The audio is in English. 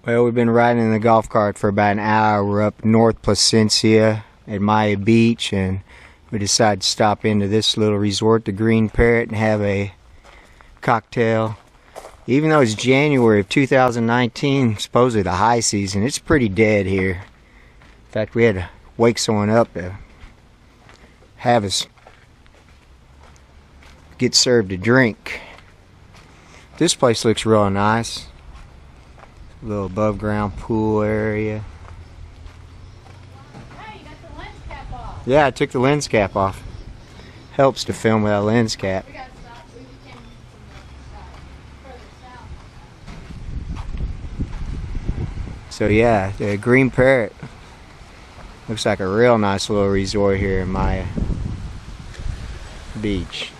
Well, we've been riding in the golf cart for about an hour. We're up North Placencia at Maya Beach, and we decided to stop into this little resort, the Green Parrot, and have a cocktail. Even though it's January of 2019, supposedly the high season, it's pretty dead here. In fact, we had to wake someone up to have us get served a drink. This place looks real nice. A little above ground pool area. Hey, you got the lens cap off. Yeah, I took the lens cap off. Helps to film without a lens cap. We got to stop. We came from the further south. So yeah, the Green Parrot looks like a real nice little resort here in Maya Beach.